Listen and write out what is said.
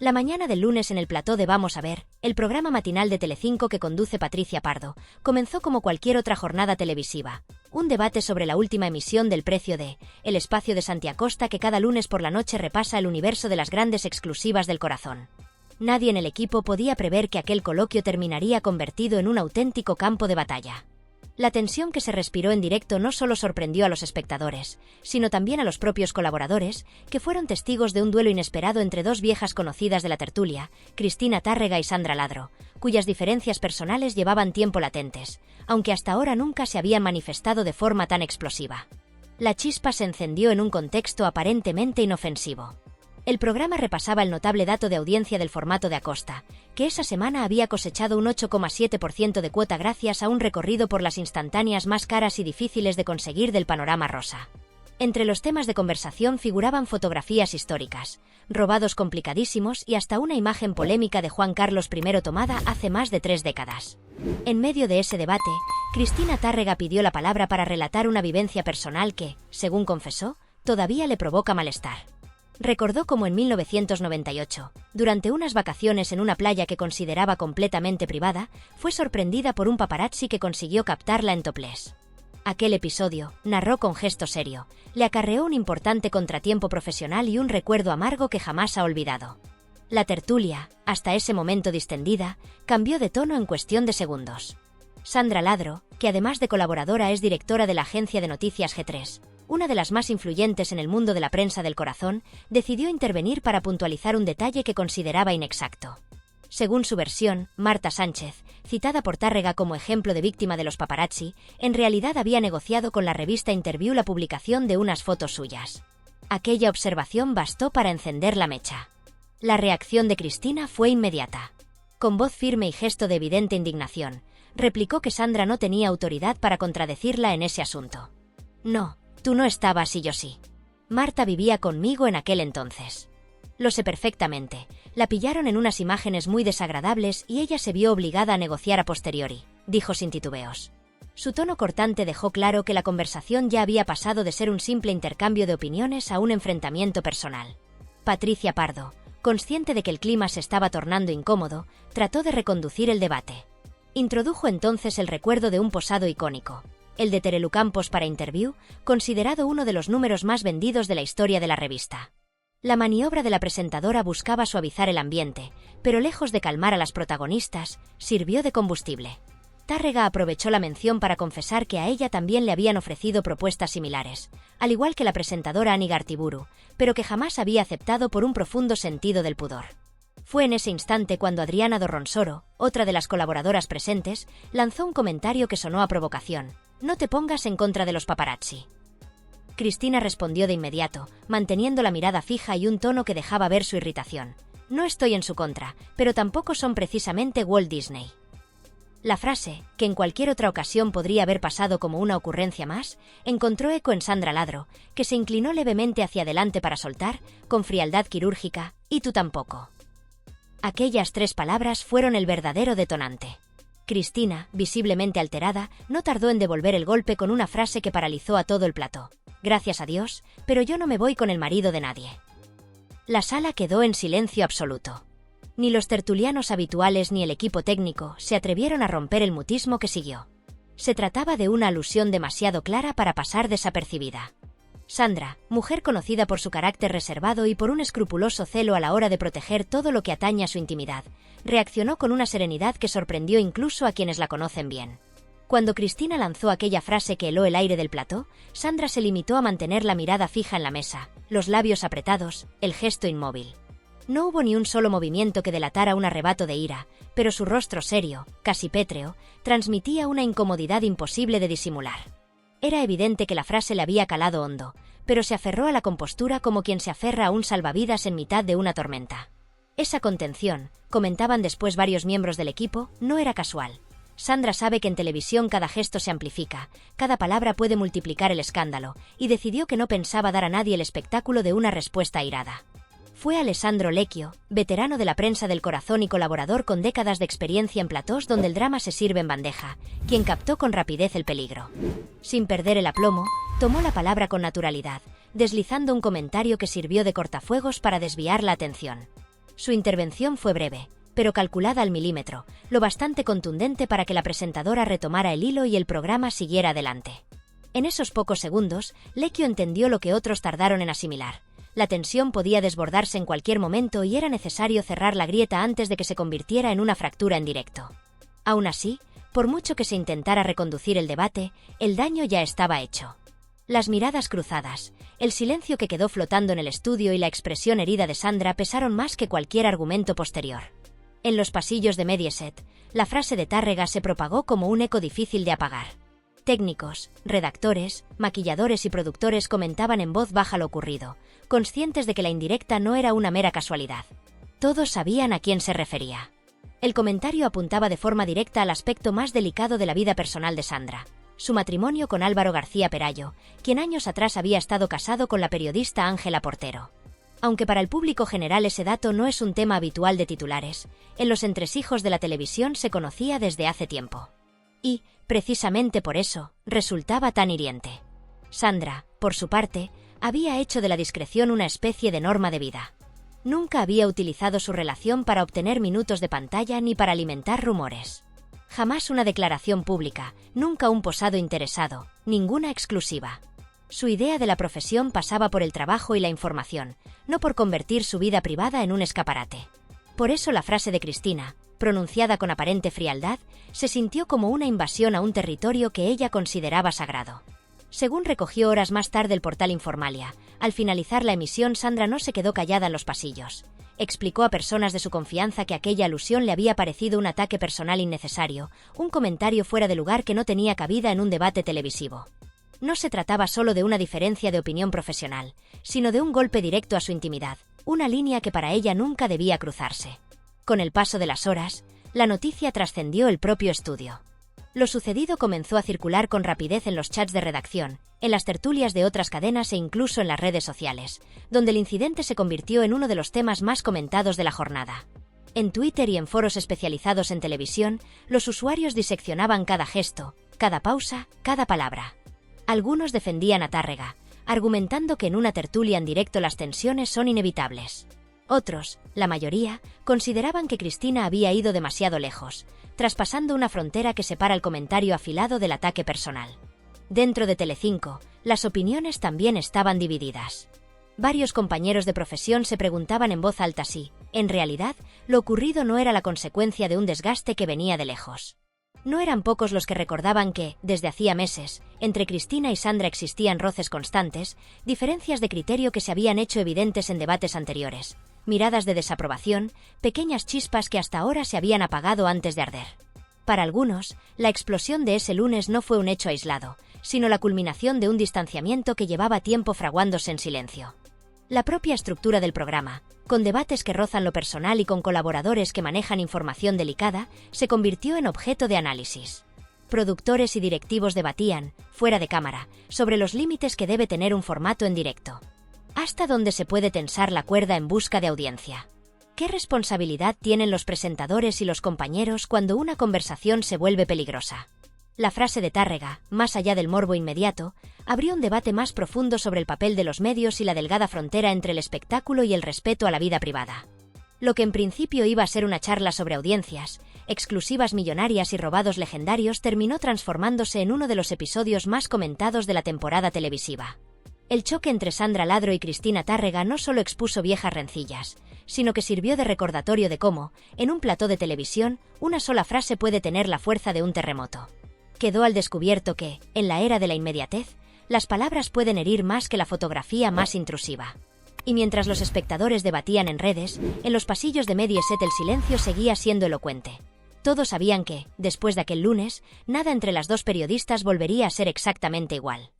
La mañana del lunes en el plató de Vamos a ver, el programa matinal de Telecinco que conduce Patricia Pardo, comenzó como cualquier otra jornada televisiva. Un debate sobre la última emisión del Precio de, el espacio de Santi Acosta que cada lunes por la noche repasa el universo de las grandes exclusivas del corazón. Nadie en el equipo podía prever que aquel coloquio terminaría convertido en un auténtico campo de batalla. La tensión que se respiró en directo no solo sorprendió a los espectadores, sino también a los propios colaboradores, que fueron testigos de un duelo inesperado entre dos viejas conocidas de la tertulia, Cristina Tárrega y Sandra Ladro, cuyas diferencias personales llevaban tiempo latentes, aunque hasta ahora nunca se habían manifestado de forma tan explosiva. La chispa se encendió en un contexto aparentemente inofensivo. El programa repasaba el notable dato de audiencia del formato de Acosta, que esa semana había cosechado un 8,7% de cuota gracias a un recorrido por las instantáneas más caras y difíciles de conseguir del panorama rosa. Entre los temas de conversación figuraban fotografías históricas, robados complicadísimos y hasta una imagen polémica de Juan Carlos I tomada hace más de 3 décadas. En medio de ese debate, Cristina Tárrega pidió la palabra para relatar una vivencia personal que, según confesó, todavía le provoca malestar. Recordó cómo en 1998, durante unas vacaciones en una playa que consideraba completamente privada, fue sorprendida por un paparazzi que consiguió captarla en topless. Aquel episodio, narró con gesto serio, le acarreó un importante contratiempo profesional y un recuerdo amargo que jamás ha olvidado. La tertulia, hasta ese momento distendida, cambió de tono en cuestión de segundos. Sandra Ladro, que además de colaboradora es directora de la agencia de noticias G3, una de las más influyentes en el mundo de la prensa del corazón, decidió intervenir para puntualizar un detalle que consideraba inexacto. Según su versión, Marta Sánchez, citada por Tárrega como ejemplo de víctima de los paparazzi, en realidad había negociado con la revista Interview la publicación de unas fotos suyas. Aquella observación bastó para encender la mecha. La reacción de Cristina fue inmediata. Con voz firme y gesto de evidente indignación, replicó que Sandra no tenía autoridad para contradecirla en ese asunto. No. Tú no estabas y yo sí. Marta vivía conmigo en aquel entonces. Lo sé perfectamente. La pillaron en unas imágenes muy desagradables y ella se vio obligada a negociar a posteriori, dijo sin titubeos. Su tono cortante dejó claro que la conversación ya había pasado de ser un simple intercambio de opiniones a un enfrentamiento personal. Patricia Pardo, consciente de que el clima se estaba tornando incómodo, trató de reconducir el debate. Introdujo entonces el recuerdo de un posado icónico, el de Terelu Campos para Interview, considerado uno de los números más vendidos de la historia de la revista. La maniobra de la presentadora buscaba suavizar el ambiente, pero lejos de calmar a las protagonistas, sirvió de combustible. Tárrega aprovechó la mención para confesar que a ella también le habían ofrecido propuestas similares, al igual que la presentadora Ani Gartiburu, pero que jamás había aceptado por un profundo sentido del pudor. Fue en ese instante cuando Adriana Dorronsoro, otra de las colaboradoras presentes, lanzó un comentario que sonó a provocación. No te pongas en contra de los paparazzi. Cristina respondió de inmediato, manteniendo la mirada fija y un tono que dejaba ver su irritación. No estoy en su contra, pero tampoco son precisamente Walt Disney. La frase, que en cualquier otra ocasión podría haber pasado como una ocurrencia más, encontró eco en Sandra Ladro, que se inclinó levemente hacia adelante para soltar, con frialdad quirúrgica, y tú tampoco. Aquellas 3 palabras fueron el verdadero detonante. Cristina, visiblemente alterada, no tardó en devolver el golpe con una frase que paralizó a todo el plató. Gracias a Dios, pero yo no me voy con el marido de nadie. La sala quedó en silencio absoluto. Ni los tertulianos habituales ni el equipo técnico se atrevieron a romper el mutismo que siguió. Se trataba de una alusión demasiado clara para pasar desapercibida. Sandra, mujer conocida por su carácter reservado y por un escrupuloso celo a la hora de proteger todo lo que atañe a su intimidad, reaccionó con una serenidad que sorprendió incluso a quienes la conocen bien. Cuando Cristina lanzó aquella frase que heló el aire del plató, Sandra se limitó a mantener la mirada fija en la mesa, los labios apretados, el gesto inmóvil. No hubo ni un solo movimiento que delatara un arrebato de ira, pero su rostro serio, casi pétreo, transmitía una incomodidad imposible de disimular. Era evidente que la frase le había calado hondo, pero se aferró a la compostura como quien se aferra a un salvavidas en mitad de una tormenta. Esa contención, comentaban después varios miembros del equipo, no era casual. Sandra sabe que en televisión cada gesto se amplifica, cada palabra puede multiplicar el escándalo, y decidió que no pensaba dar a nadie el espectáculo de una respuesta airada. Fue Alessandro Lecchio, veterano de la prensa del corazón y colaborador con décadas de experiencia en platós donde el drama se sirve en bandeja, quien captó con rapidez el peligro. Sin perder el aplomo, tomó la palabra con naturalidad, deslizando un comentario que sirvió de cortafuegos para desviar la atención. Su intervención fue breve, pero calculada al milímetro, lo bastante contundente para que la presentadora retomara el hilo y el programa siguiera adelante. En esos pocos segundos, Lecchio entendió lo que otros tardaron en asimilar. La tensión podía desbordarse en cualquier momento y era necesario cerrar la grieta antes de que se convirtiera en una fractura en directo. Aún así, por mucho que se intentara reconducir el debate, el daño ya estaba hecho. Las miradas cruzadas, el silencio que quedó flotando en el estudio y la expresión herida de Sandra pesaron más que cualquier argumento posterior. En los pasillos de Mediaset, la frase de Tárrega se propagó como un eco difícil de apagar. Técnicos, redactores, maquilladores y productores comentaban en voz baja lo ocurrido, conscientes de que la indirecta no era una mera casualidad. Todos sabían a quién se refería. El comentario apuntaba de forma directa al aspecto más delicado de la vida personal de Sandra, su matrimonio con Álvaro García Perayo, quien años atrás había estado casado con la periodista Ángela Portero. Aunque para el público general ese dato no es un tema habitual de titulares, en los entresijos de la televisión se conocía desde hace tiempo. Y, precisamente por eso, resultaba tan hiriente. Sandra, por su parte, había hecho de la discreción una especie de norma de vida. Nunca había utilizado su relación para obtener minutos de pantalla ni para alimentar rumores. Jamás una declaración pública, nunca un posado interesado, ninguna exclusiva. Su idea de la profesión pasaba por el trabajo y la información, no por convertir su vida privada en un escaparate. Por eso la frase de Cristina, pronunciada con aparente frialdad, se sintió como una invasión a un territorio que ella consideraba sagrado. Según recogió horas más tarde el portal Informalia, al finalizar la emisión Sandra no se quedó callada en los pasillos. Explicó a personas de su confianza que aquella alusión le había parecido un ataque personal innecesario, un comentario fuera de lugar que no tenía cabida en un debate televisivo. No se trataba solo de una diferencia de opinión profesional, sino de un golpe directo a su intimidad, una línea que para ella nunca debía cruzarse. Con el paso de las horas, la noticia trascendió el propio estudio. Lo sucedido comenzó a circular con rapidez en los chats de redacción, en las tertulias de otras cadenas e incluso en las redes sociales, donde el incidente se convirtió en uno de los temas más comentados de la jornada. En Twitter y en foros especializados en televisión, los usuarios diseccionaban cada gesto, cada pausa, cada palabra. Algunos defendían a Tárrega, argumentando que en una tertulia en directo las tensiones son inevitables. Otros, la mayoría, consideraban que Cristina había ido demasiado lejos, traspasando una frontera que separa el comentario afilado del ataque personal. Dentro de Telecinco, las opiniones también estaban divididas. Varios compañeros de profesión se preguntaban en voz alta si, en realidad, lo ocurrido no era la consecuencia de un desgaste que venía de lejos. No eran pocos los que recordaban que, desde hacía meses, entre Cristina y Sandra existían roces constantes, diferencias de criterio que se habían hecho evidentes en debates anteriores, miradas de desaprobación, pequeñas chispas que hasta ahora se habían apagado antes de arder. Para algunos, la explosión de ese lunes no fue un hecho aislado, sino la culminación de un distanciamiento que llevaba tiempo fraguándose en silencio. La propia estructura del programa, con debates que rozan lo personal y con colaboradores que manejan información delicada, se convirtió en objeto de análisis. Productores y directivos debatían, fuera de cámara, sobre los límites que debe tener un formato en directo. ¿Hasta dónde se puede tensar la cuerda en busca de audiencia? ¿Qué responsabilidad tienen los presentadores y los compañeros cuando una conversación se vuelve peligrosa? La frase de Tárrega, más allá del morbo inmediato, abrió un debate más profundo sobre el papel de los medios y la delgada frontera entre el espectáculo y el respeto a la vida privada. Lo que en principio iba a ser una charla sobre audiencias, exclusivas millonarias y robados legendarios terminó transformándose en uno de los episodios más comentados de la temporada televisiva. El choque entre Sandra Ladro y Cristina Tárrega no solo expuso viejas rencillas, sino que sirvió de recordatorio de cómo, en un plató de televisión, una sola frase puede tener la fuerza de un terremoto. Quedó al descubierto que, en la era de la inmediatez, las palabras pueden herir más que la fotografía más intrusiva. Y mientras los espectadores debatían en redes, en los pasillos de Mediaset el silencio seguía siendo elocuente. Todos sabían que, después de aquel lunes, nada entre las dos periodistas volvería a ser exactamente igual.